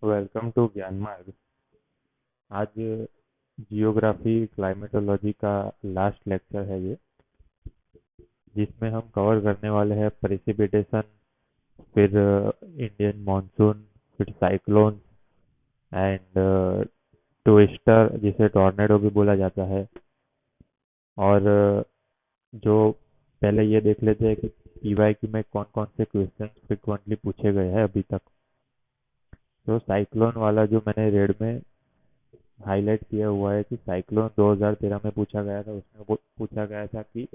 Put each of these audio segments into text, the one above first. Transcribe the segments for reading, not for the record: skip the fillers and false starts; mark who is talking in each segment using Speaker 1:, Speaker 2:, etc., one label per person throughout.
Speaker 1: Welcome to ज्ञान मार्ग। आज जियोग्राफी क्लाइमेटोलॉजी का लास्ट लेक्चर है ये, जिसमें हम कवर करने वाले हैं प्रेसिपिटेशन, फिर इंडियन मॉनसून, फिर साइक्लोन एंड ट्विस्टर जिसे टॉर्नेडो भी बोला जाता है। और जो पहले ये देख लेते हैं कि पीवाईक्यू में कौन कौन से क्वेश्चन फ्रिक्वेंटली पूछे गए हैं अभी तक। तो साइक्लोन वाला जो मैंने रेड में हाईलाइट किया हुआ है कि साइक्लोन 2013 में पूछा गया था, उसमें पूछा गया था कि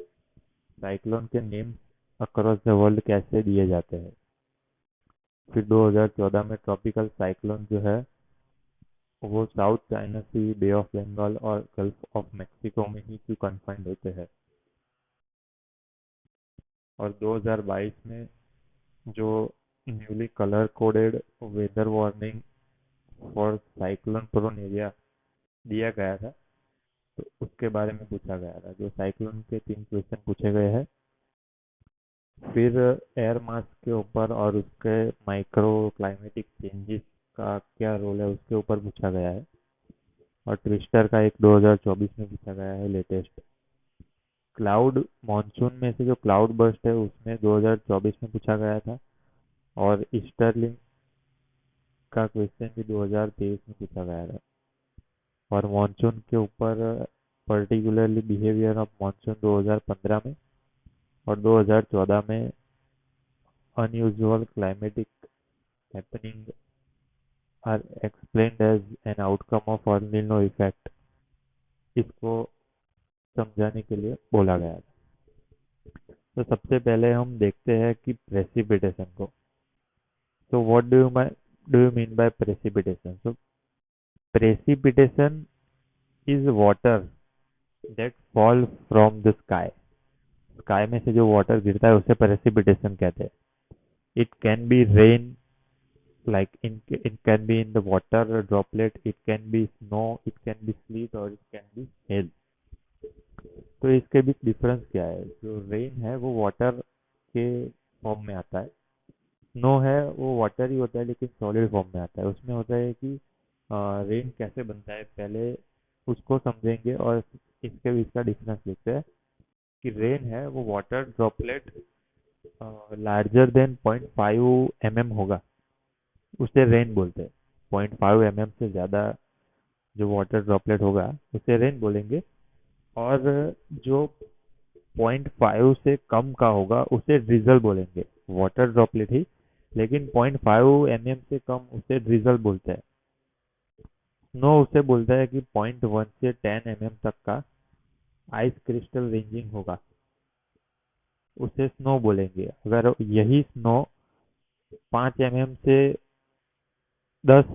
Speaker 1: साइक्लोन के नेम अक्रॉस द वर्ल्ड कैसे दिए जाते हैं। फिर 2014 में ट्रॉपिकल साइक्लोन जो है वो South China Sea, Bay of Bengal और गल्फ ऑफ मेक्सिको में ही क्यों कन्फाइंड होते हैं। और 2022 में जो newly colour coded weather warning for cyclone prone area दिया गया था, तो उसके बारे में पूछा गया था। जो साइक्लोन के 3 क्वेश्चन पूछे गए हैं। फिर एयर मास के ऊपर और उसके माइक्रो क्लाइमेटिक चेंजेस का क्या रोल है उसके ऊपर पूछा गया है। और ट्विस्टर का एक 2024 में पूछा गया है लेटेस्ट। क्लाउड मॉनसून में से जो क्लाउड बर्स्ट है उसमें 2024 में पूछा गया था। और ईस्टर्लिंग का क्वेश्चन भी 2023 में पूछा गया था। और मॉनसून के ऊपर पर्टिकुलरली बिहेवियर ऑफ मॉनसून 2015 में। और 2014 में unusual climatic happening are explained as an outcome of El Nino effect, इसको समझाने के लिए बोला गया था। तो सबसे पहले हम देखते हैं कि प्रेसिपिटेशन को। तो what do you mean bye precipitation? So precipitation is water that fall from the sky. Sky में से जो वाटर गिरता है उसे प्रेसिपिटेशन कहते हैं। It can be rain, like it can be in the water droplet, it can be snow, it can be sleet, or it can be hail। तो इसके बीच डिफरेंस क्या है? जो रेन है वो वाटर के फॉर्म में आता है। स्नो है वो वाटर ही होता है लेकिन सॉलिड फॉर्म में आता है। उसमें होता है कि रेन कैसे बनता है पहले उसको समझेंगे और इसके बीच का डिफरेंस देखते हैं। कि रेन है वो water droplet larger than 0.5 mm होगा, उसे रेन बोलते हैं। 0.5 mm से ज़्यादा जो वाटर ड्रॉपलेट होगा उसे रेन बोलेंगे। और जो 0.5 से कम का होगा उसे ड्रिजल बोलेंगे। वाटर ड्रॉपलेट ही, लेकिन 0.5 mm से कम उसे ड्रिजल बोलते हैं। स्नो उसे बोलता है कि 0.1 से 10 mm तक का आइस क्रिस्टल रेंजिंग होगा, उसे स्नो बोलेंगे। अगर यही स्नो 5 mm से 10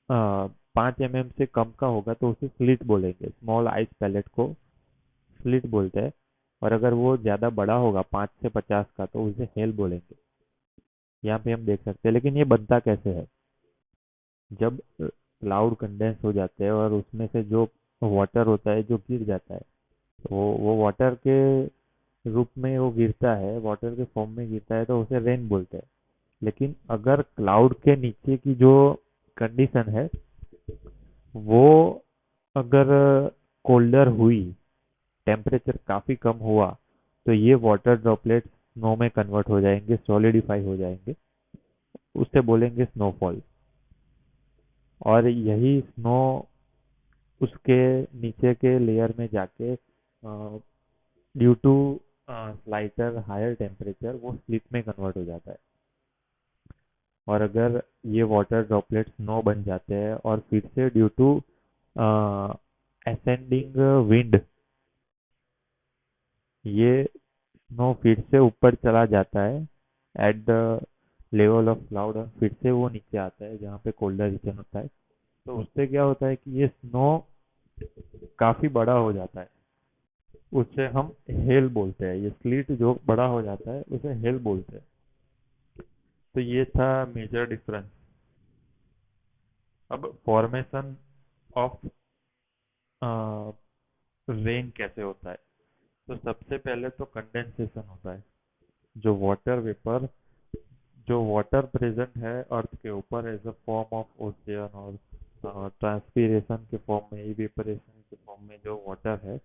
Speaker 1: 5 mm से कम का होगा तो उसे स्लिट बोलेंगे। स्मॉल आइस पैलेट को स्लिट बोलते हैं। और अगर वो ज़्यादा बड़ा होगा 5 से 50 का तो उसे हेल बोलेंगे। यहाँ पे हम देख सकते हैं। लेकिन ये बनता कैसे है? जब क्लाउड कंडेंस हो जाते हैं और उसमें से जो वाटर होता है जो गिर जाता है, तो वो वाटर के रूप में वो गिरता है, वाटर के फॉर्म में गिरता है, तो उसे रेन बोलते हैं। लेकिन अगर क्लाउड के नीचे की जो कंडीशन है वो अगर कोल्डर हुई, टेम्परेचर काफ़ी कम हुआ, तो ये वाटर ड्रॉपलेट स्नो में कन्वर्ट हो जाएंगे, सॉलिडिफाई हो जाएंगे, उसे बोलेंगे स्नोफॉल। और यही स्नो उसके नीचे के लेयर में जाके ड्यू टू स्लाइटर हायर टेम्परेचर वो स्लिट में कन्वर्ट हो जाता है। और अगर ये वाटर ड्रॉपलेट स्नो बन जाते हैं और फिर से ड्यू टू असेंडिंग विंड ये स्नो फिर से ऊपर चला जाता है at the level of cloud, और फिर से वो नीचे आता है जहाँ पे कोल्डर रीजन होता है। तो उससे क्या होता है कि ये स्नो काफी बड़ा हो जाता है, उसे हम हेल बोलते हैं। ये स्लीट जो बड़ा हो जाता है उसे हेल बोलते हैं। तो ये था मेजर डिफरेंस। अब फॉर्मेशन ऑफ रेन कैसे होता है? तो सबसे पहले तो कंडेंसेशन होता है। जो वाटर वेपर जो वाटर प्रेजेंट है अर्थ के ऊपर as a form of ocean और ट्रांसपीरेशन के फॉर्म में, इवेपोरेशन के फॉर्म में जो वाटर है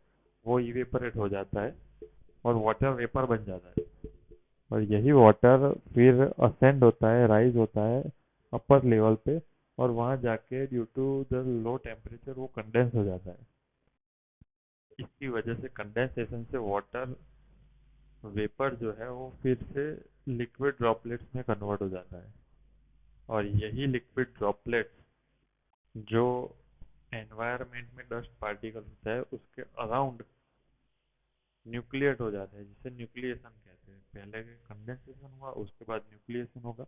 Speaker 1: वो इवेपोरेट हो जाता है और वाटर वेपर बन जाता है। और यही वाटर फिर असेंड होता है, राइज होता है अपर लेवल पे, और वहाँ जाके due to the low temperature वो कंडेंस हो जाता है। इसकी वजह से कंडेंसेशन से वाटर वेपर जो है वो फिर से लिक्विड ड्रॉपलेट्स में कन्वर्ट हो जाता है। और यही लिक्विड ड्रॉपलेट्स जो एनवायरनमेंट में डस्ट पार्टिकल होता है उसके अराउंड न्यूक्लिएट हो जाते हैं, जिसे न्यूक्लिएशन कहते हैं। पहले कंडेंसेशन हुआ, उसके बाद न्यूक्लिएशन होगा,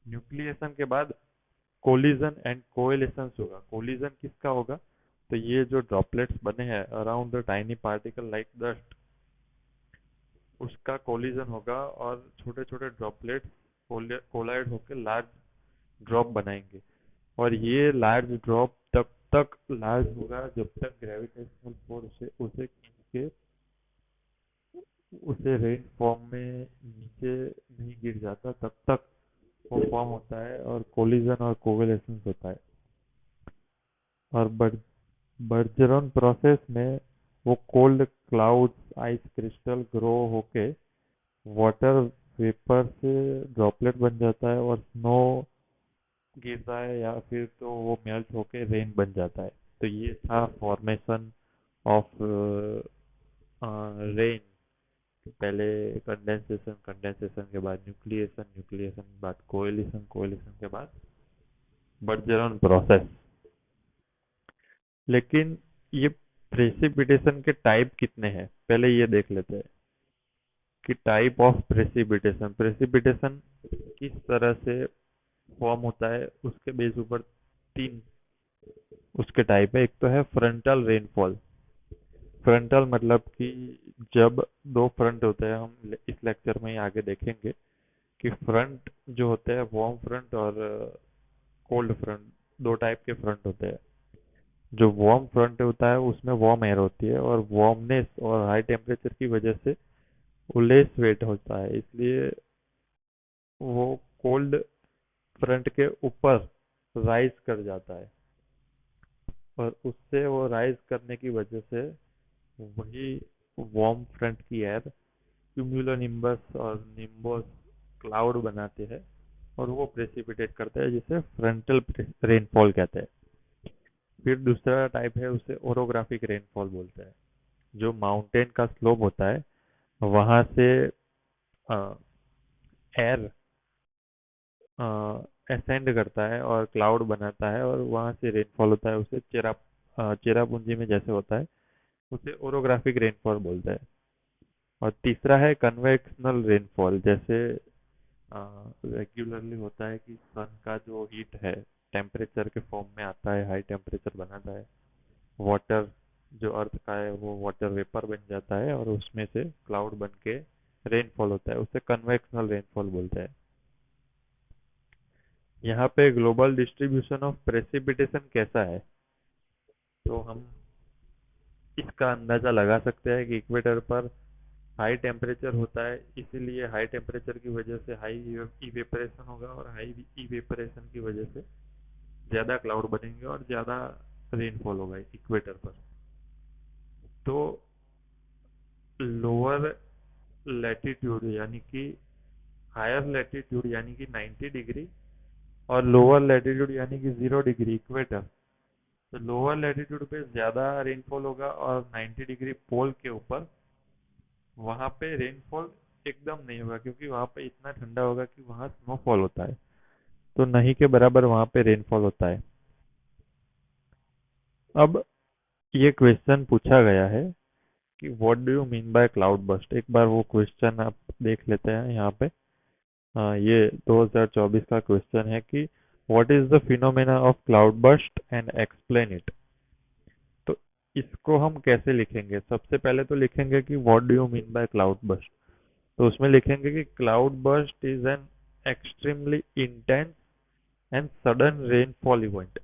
Speaker 1: न्यूक्लिएशन के बाद कोलिजन एंड कोएलेशन होगा। कोलिजन किसका होगा? तो ये जो ड्रॉपलेट्स बने हैं around the tiny particle like dust, उसका कोलिजन होगा और छोटे छोटे ड्रॉपलेट्स कोलाइड होकर लार्ज ड्रॉप बनाएंगे। और ये लार्ज ड्रॉप तब तक लार्ज होगा जब तक ग्रेविटेशनल फोर्स से उसे खींच के उसे रेन फॉर्म में नीचे नहीं गिर जाता, तब तक वो फॉर्म होता है और कोलिजन और कोवेलेशन होता है। और बर्जरॉन प्रोसेस में वो cold clouds ice crystal grow होके वाटर वेपर से ड्रॉपलेट बन जाता है और स्नो गिरता है, या फिर तो वो मेल्ट होके रेन बन जाता है। तो ये था फॉर्मेशन ऑफ रेन। पहले कंडेंसेशन, कंडेंसेशन के बाद न्यूक्लिएशन, न्यूक्लिएशन के बाद कोएलिशन, कोएलिशन के बाद बर्जरॉन प्रोसेस। लेकिन ये प्रेसिपिटेशन के टाइप कितने हैं पहले ये देख लेते हैं कि टाइप ऑफ प्रेसिपिटेशन, प्रेसिपिटेशन किस तरह से फॉर्म होता है उसके बेस ऊपर तीन उसके टाइप है। एक तो है फ्रंटल रेनफॉल। फ्रंटल मतलब कि जब दो फ्रंट होते हैं, हम इस लेक्चर में ही आगे देखेंगे कि फ्रंट जो होते हैं वार्म फ्रंट और कोल्ड फ्रंट, दो टाइप के फ्रंट होते हैं। जो वार्म फ्रंट होता है उसमें वार्म एयर होती है और वार्मनेस और हाई टेम्परेचर की वजह से वो लेस वेट होता है, इसलिए वो कोल्ड फ्रंट के ऊपर राइज कर जाता है। और उससे वो राइज करने की वजह से वही वार्म फ्रंट की एयर क्यूमुलोनिम्बस और निम्बस क्लाउड बनाते हैं और वो प्रेसिपिटेट करते हैं, जिसे फ्रंटल रेनफॉल कहते हैं। फिर दूसरा टाइप है, उसे ओरोग्राफिक रेनफॉल बोलते हैं। जो माउंटेन का स्लोप होता है वहां से एयर असेंड करता है और क्लाउड बनाता है और वहां से रेनफॉल होता है, उसे चेरापूंजी में जैसे होता है उसे ओरोग्राफिक रेनफॉल बोलते हैं। और तीसरा है कन्वेक्शनल रेनफॉल। जैसे रेगुलरली होता है कि सन का जो हीट है टेम्परेचर के फॉर्म में आता है, हाई टेम्परेचर बनाता है, वाटर जो अर्थ का है वो वाटर वेपर बन जाता है और उसमें से क्लाउड बन के रेनफॉल होता है, उसे कन्वेक्शनल रेनफॉल बोलते हैं। यहाँ पे ग्लोबल डिस्ट्रीब्यूशन ऑफ प्रेसिपिटेशन कैसा है, तो हम इसका अंदाजा लगा सकते हैं कि इक्वेटर पर हाई टेम्परेचर होता है, इसीलिए हाई टेम्परेचर की वजह से हाई इवेपरेशन होगा और हाई इवेपरेशन की वजह से ज़्यादा क्लाउड बनेंगे और ज़्यादा रेनफॉल होगा इक्वेटर पर। तो लोअर लैटिट्यूड यानी कि हायर लैटिट्यूड यानी कि 90 डिग्री और लोअर लैटिट्यूड यानी कि 0 डिग्री इक्वेटर, तो लोअर लैटिट्यूड पे ज़्यादा रेनफॉल होगा और 90 डिग्री पोल के ऊपर वहाँ पे रेनफॉल एकदम नहीं होगा, क्योंकि वहाँ पे इतना ठंडा होगा कि वहाँ स्नोफॉल होता है, तो नहीं के बराबर वहाँ पे रेनफॉल होता है। अब ये क्वेश्चन पूछा गया है कि what do you mean bye cloud burst. एक बार वो क्वेश्चन आप देख लेते हैं यहाँ पे। ये 2024 का क्वेश्चन है कि what is the phenomena of cloud burst and explain it. तो इसको हम कैसे लिखेंगे? सबसे पहले तो लिखेंगे कि what do you mean bye cloud burst. तो उसमें लिखेंगे कि cloud burst is an extremely intense and sudden rainfall event.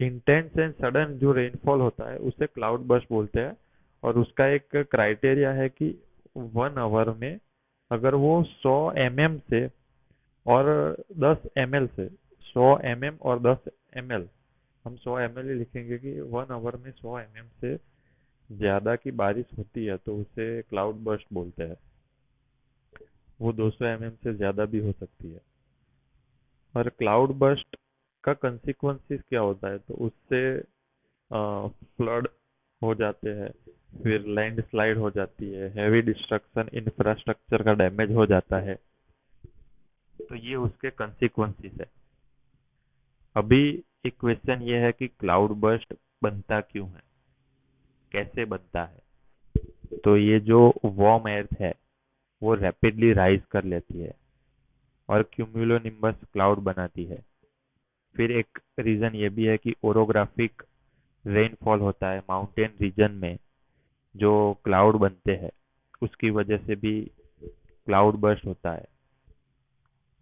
Speaker 1: Intense and sudden जो रेनफॉल होता है उसे क्लाउड बर्स्ट बोलते हैं। और उसका एक क्राइटेरिया है कि 1 आवर में अगर वो 100 mm से और 10 ml से 100 mm और 10 ml, हम 100 ml ही लिखेंगे कि 1 आवर में 100 mm से ज़्यादा की बारिश होती है तो उसे क्लाउड बर्स्ट बोलते हैं। वो 200 mm से ज़्यादा भी हो सकती है। और क्लाउड बर्स्ट का कंसिक्वेंसेस क्या होता है, तो उससे फ्लड हो जाते हैं, फिर लैंडस्लाइड हो जाती है, हैवी डिस्ट्रक्शन, इंफ्रास्ट्रक्चर का डैमेज हो जाता है। तो ये उसके कंसिक्वेंसेस है। अभी एक क्वेश्चन ये है कि क्लाउड बर्स्ट बनता क्यों है, कैसे बनता है। तो ये जो वार्म एर्थ है वो रैपिडली राइज कर लेती है और क्यूमुलोनिम्बस क्लाउड बनाती है। फिर एक रीजन ये भी है कि ओरोग्राफिक रेनफॉल होता है माउंटेन रीजन में, जो क्लाउड बनते हैं उसकी वजह से भी क्लाउड बर्स्ट होता है।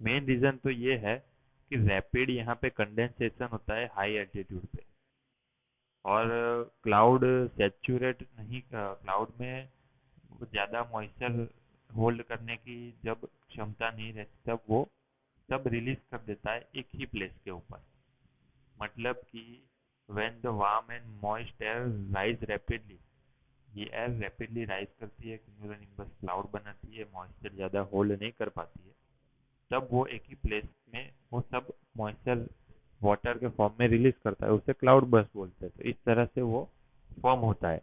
Speaker 1: मेन रीजन तो ये है कि रैपिड यहाँ पे कंडेंसेशन होता है हाई एल्टीट्यूड पे, और क्लाउड सेचूरेट नहीं, क्लाउड में ज़्यादा मॉइस्चर होल्ड करने की जब क्षमता नहीं रहती तब वो सब रिलीज कर देता है एक ही प्लेस के ऊपर। मतलब कि when the warm and moist air rise rapidly, ये एयर रैपिडली राइज करती है, क्यूमुलोनिम्बस क्लाउड बनाती है, मॉइस्चर ज़्यादा होल्ड नहीं कर पाती है, तब वो एक ही प्लेस में वो सब मॉइस्चर वाटर के फॉर्म में रिलीज करता है, उसे क्लाउड बर्स्ट बोलते हैं। तो इस तरह से वो फॉर्म होता है।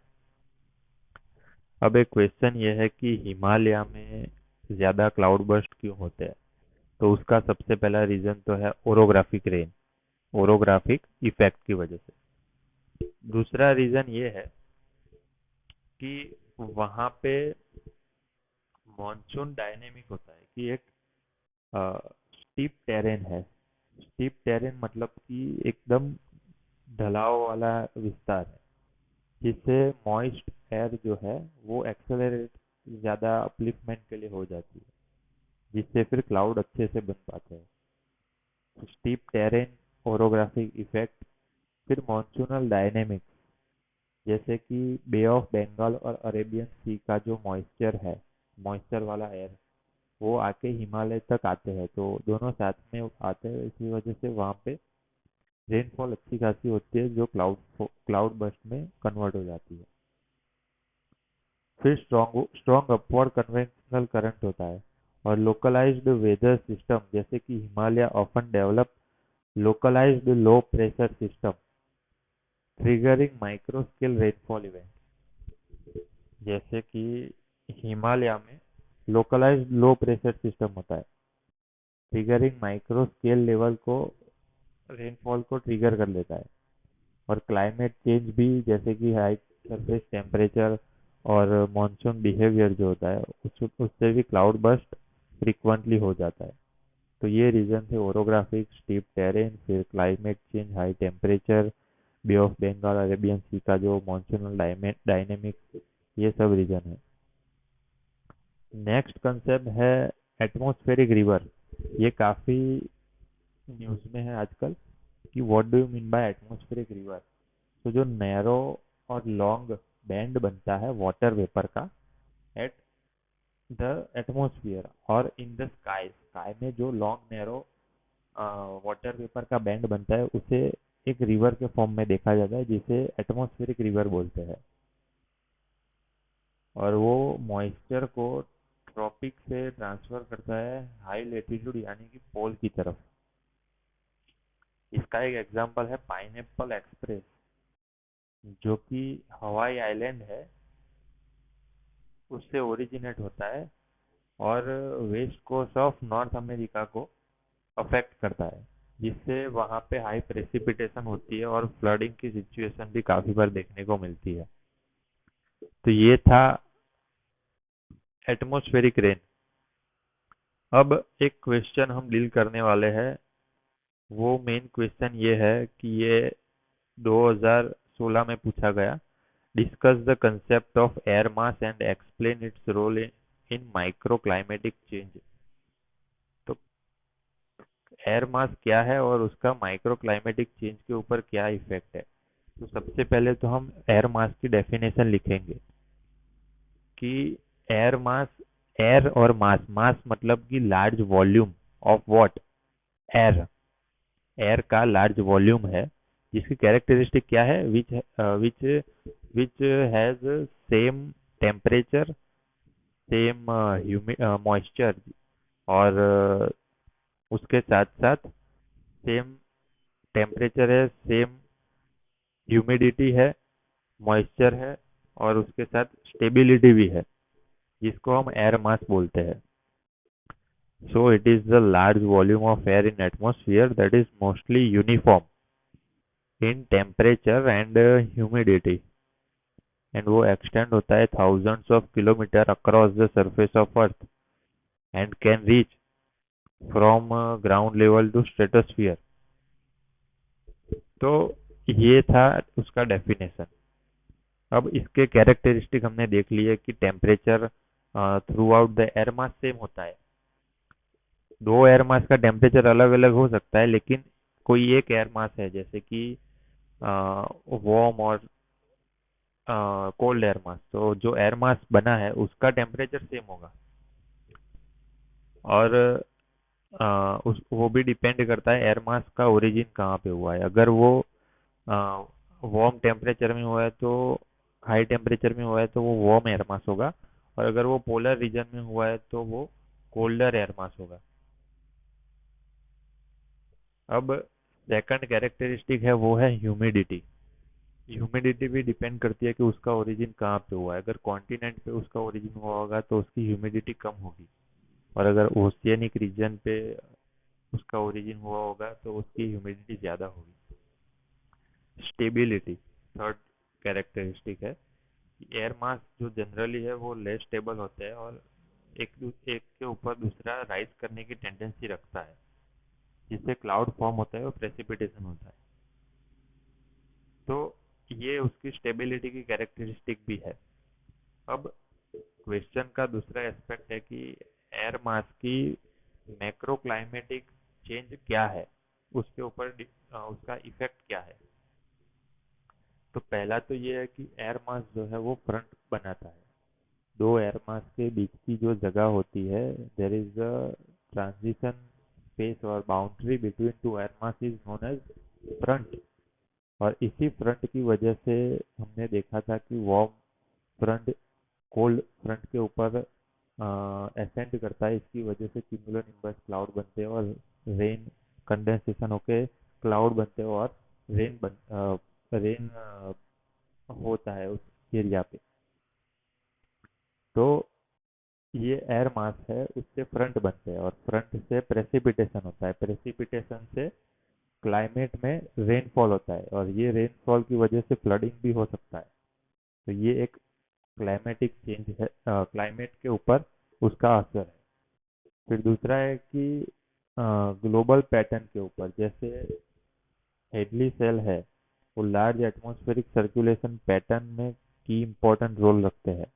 Speaker 1: अब एक क्वेश्चन ये है कि हिमालय में ज़्यादा क्लाउड बर्स्ट क्यों होते हैं। तो उसका सबसे पहला रीज़न तो है ओरोग्राफिक रेन, ओरोग्राफिक इफेक्ट की वजह से। दूसरा रीज़न ये है कि वहाँ पे मॉनसून डायनेमिक होता है कि एक स्टीप टेरेन है। स्टीप टेरेन मतलब कि एकदम ढलाव वाला विस्तार है, जिससे मॉइस्ट एयर जो है वो एक्सेलरेट ज़्यादा अपलिफ्टमेंट के लिए हो जाती है, जिससे फिर क्लाउड अच्छे से बन पाते हैं। स्टीप टेरेन, ओरोग्राफिक इफेक्ट, फिर मॉन्सूनल डायनेमिक्स, जैसे कि बे ऑफ बंगाल और अरेबियन सी का जो मॉइस्चर है, मॉइस्चर वाला एयर, वो आके हिमालय तक आते हैं, तो दोनों साथ में आते हैं, इसी वजह से वहाँ पे रेनफॉल अच्छी खासी होती है जो क्लाउड क्लाउड बर्स्ट में कन्वर्ट हो जाती है। फिर स्ट्रॉन्ग अपवर्ड कन्वेंशनल करंट होता है और लोकलाइज्ड वेदर सिस्टम, जैसे कि Himalaya often develop localised low pressure system triggering micro scale rainfall event. जैसे कि हिमालय में लोकलाइज्ड लो प्रेशर सिस्टम होता है, ट्रिगरिंग माइक्रो स्केल लेवल को रेनफॉल को ट्रिगर कर लेता है। और क्लाइमेट चेंज भी, जैसे कि हाई सरफेस टेम्परेचर और मॉनसून बिहेवियर जो होता है उससे भी क्लाउड बर्स्ट फ्रिक्वेंटली हो जाता है। तो ये रीजन थे ओरोग्राफिक, स्टीप टेरेन, फिर climate change, high temperature, bay of Bengal, Arabian sea का जो मॉनसूनल डायनेमिक्स, ये सब रीजन है। नेक्स्ट कंसेप्ट है एटमॉस्फेरिक रिवर। ये काफी न्यूज में है आजकल कि what do you mean by atmospheric river. तो जो नैरो और लॉन्ग बैंड बनता है वाटर वेपर का एट द एटमॉस्फेयर और इन द स्काई, स्काई में जो लॉन्ग नैरो वाटर वेपर का बैंड बनता है उसे एक रिवर के फॉर्म में देखा जाता है, जिसे एटमॉस्फेरिक रिवर बोलते हैं। और वो मॉइस्चर को ट्रॉपिक से ट्रांसफर करता है हाई लेटीट्यूड यानी कि पोल की तरफ। इसका एक एग्जांपल है पाइनएप्पल एक्सप्रेस, जो कि हवाई आइलैंड है, उससे ओरिजिनेट होता है और west coast of North America को अफेक्ट करता है, जिससे वहाँ पे हाई प्रेसिपिटेशन होती है और फ्लडिंग की सिचुएशन भी काफी बार देखने को मिलती है। तो ये था एटमॉस्फेरिक रेन। अब एक क्वेश्चन हम डील करने वाले हैं, वो मेन क्वेश्चन ये है कि ये 2016 में पूछा गया। Discuss the concept of air mass and explain its role in micro climatic change. तो एयर मास क्या है और उसका माइक्रो क्लाइमेटिक चेंज के ऊपर क्या इफेक्ट है। तो सबसे पहले तो हम एयर मास की डेफिनेशन लिखेंगे कि एयर मास, एयर और मास, मास मतलब कि large volume, of what, air, air का लार्ज वॉल्यूम है, जिसकी कैरेक्टरिस्टिक क्या है, which which which has same temperature, same moisture, और उसके साथ साथ सेम टेम्परेचर है, सेम ह्यूमिडिटी है, मॉइस्चर है, और उसके साथ स्टेबिलिटी भी है, जिसको हम एयर मास बोलते हैं. So it is the large volume of air in atmosphere that is mostly uniform in temperature and humidity, and वो एक्सटेंड होता है thousands of kilometer across the surface of earth and can reach from ground level to stratosphere. तो ये था उसका definition. अब इसके characteristic हमने देख लिए कि temperature through out the air mass same होता है. दो एयर मास का टेम्परेचर अलग अलग हो सकता है, लेकिन कोई एक एयर मास है, जैसे कि वार्म और कोल्ड एयर मास, तो जो एयर मास बना है उसका टेम्परेचर सेम होगा. और उस वो भी डिपेंड करता है एयर मास का ओरिजिन कहाँ पे हुआ है. अगर वो वार्म टेम्परेचर में हुआ है तो हाई टेम्परेचर में हुआ है तो वो वार्म एयर मास होगा, और अगर वो पोलर रीजन में हुआ है तो वो कोल्डर एयर मास होगा. अब सेकंड कैरेक्टरिस्टिक है वो है ह्यूमिडिटी. ह्यूमिडिटी भी डिपेंड करती है कि उसका ओरिजिन कहाँ पे हुआ है. अगर कॉन्टिनेंट पे उसका ओरिजिन हुआ होगा तो उसकी ह्यूमिडिटी कम होगी, और अगर ओशियनिक रीजन पे उसका ओरिजिन हुआ होगा तो उसकी ह्यूमिडिटी ज़्यादा होगी. स्टेबिलिटी थर्ड कैरेक्टरिस्टिक है. एयर मास जो जनरली है वो लेस स्टेबल होते हैं और एक एक के ऊपर दूसरा राइज करने की टेंडेंसी रखता है, जिससे क्लाउड फॉर्म होता है और प्रेसिपिटेशन होता है. तो ये उसकी स्टेबिलिटी की कैरेक्टरिस्टिक भी है. अब क्वेश्चन का दूसरा एस्पेक्ट है कि एयर मास की मैक्रो क्लाइमेटिक चेंज क्या है, उसके ऊपर उसका इफेक्ट क्या है. तो पहला तो ये है कि एयर मास जो है वो फ्रंट बनाता है. दो एयर मास के बीच की जो जगह होती है, there is a transition space और boundary between two air mass is known as front. और इसी फ्रंट की वजह से हमने देखा था कि वार्म फ्रंट कोल्ड फ्रंट के ऊपर असेंड करता है. इसकी वजह से क्यूमुलोनिम्बस क्लाउड बनते हैं और रेन कंडेंसेशन होके क्लाउड बनते हैं, और रेन होता है उस एरिया पे. तो ये एयर मास है, उससे फ्रंट बनते हैं, और फ्रंट से प्रेसिपिटेशन होता है, प्रेसिपिटेशन से क्लाइमेट में रेनफॉल होता है, और ये रेनफॉल की वजह से फ्लडिंग भी हो सकता है. तो ये एक क्लाइमेटिक चेंज है, क्लाइमेट के ऊपर उसका असर है. फिर दूसरा है कि ग्लोबल पैटर्न के ऊपर, जैसे हेडली सेल है, वो लार्ज एटमॉस्फेरिक सर्कुलेशन पैटर्न में की इम्पोर्टेंट रोल रखते हैं.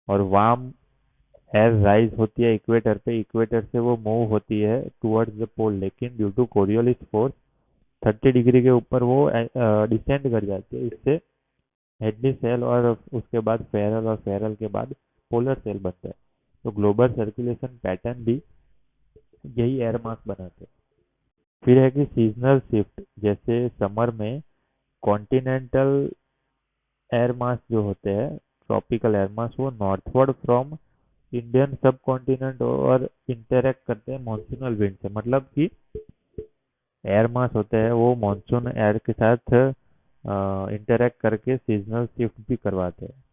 Speaker 1: और वार्म एयर राइज होती है इक्वेटर पे, इक्वेटर से वो मूव होती है टुवर्ड्स द पोल, लेकिन due to Coriolis force 30 degree के ऊपर वो डिसेंड कर जाती है. इससे हेडली सेल और उसके बाद फेरल, और फेरल के बाद पोलर सेल बनता है. तो ग्लोबल सर्कुलेशन पैटर्न भी यही एयर मास बनाते हैं. फिर है कि सीजनल शिफ्ट, जैसे समर में कॉन्टिनेंटल एयर मास जो होते हैं, ट्रॉपिकल एयर मास, वो नॉर्थवर्ड फ्रॉम इंडियन सब कॉन्टिनेंट और इंटरेक्ट करते हैं मॉनसूनल विंड से. मतलब कि एयर मास होते हैं वो मॉनसून एयर के साथ इंटरेक्ट करके सीजनल शिफ्ट भी करवाते हैं.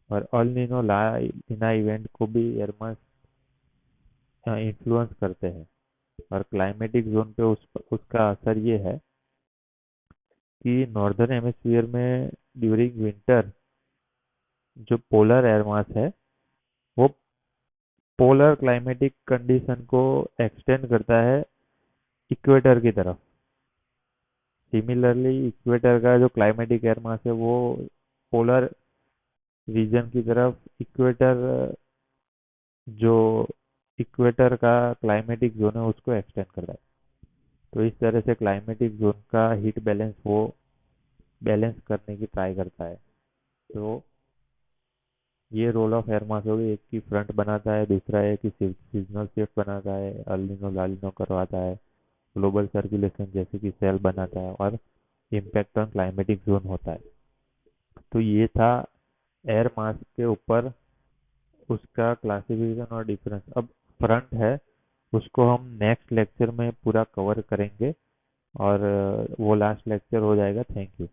Speaker 1: और अल नीनो ला नीना इवेंट को भी एयर मास इन्फ्लुएंस करते हैं. और क्लाइमेटिक जोन पे उसका असर ये है कि नॉर्दर्न हेमिस्फीयर में ड्यूरिंग विंटर जो पोलर एयर मास है वो पोलर क्लाइमेटिक कंडीशन को एक्सटेंड करता है इक्वेटर की तरफ. सिमिलरली इक्वेटर का जो क्लाइमेटिक एयर मास है वो पोलर रीजन की तरफ जो इक्वेटर का क्लाइमेटिक जोन है उसको एक्सटेंड कर रहा है. तो इस तरह से क्लाइमेटिक जोन का हीट बैलेंस वो बैलेंस करने की ट्राई करता है. तो ये रोल ऑफ एयर मास हो गई, एक की फ्रंट बनाता है, दूसरा है कि सीजनल शिफ्ट बनाता है, अल्निनो लालिनो करवाता है, ग्लोबल सर्कुलेशन जैसे कि सेल बनाता है, और इम्पैक्ट ऑन क्लाइमेटिक जोन होता है। तो ये था एयर मास के ऊपर उसका क्लासिफिकेशन और डिफरेंस। अब फ्रंट है, उसको हम नेक्स्ट लेक्चर में पूरा कवर करेंगे, और वो लास्ट लेक्चर हो जाएगा। Thank you.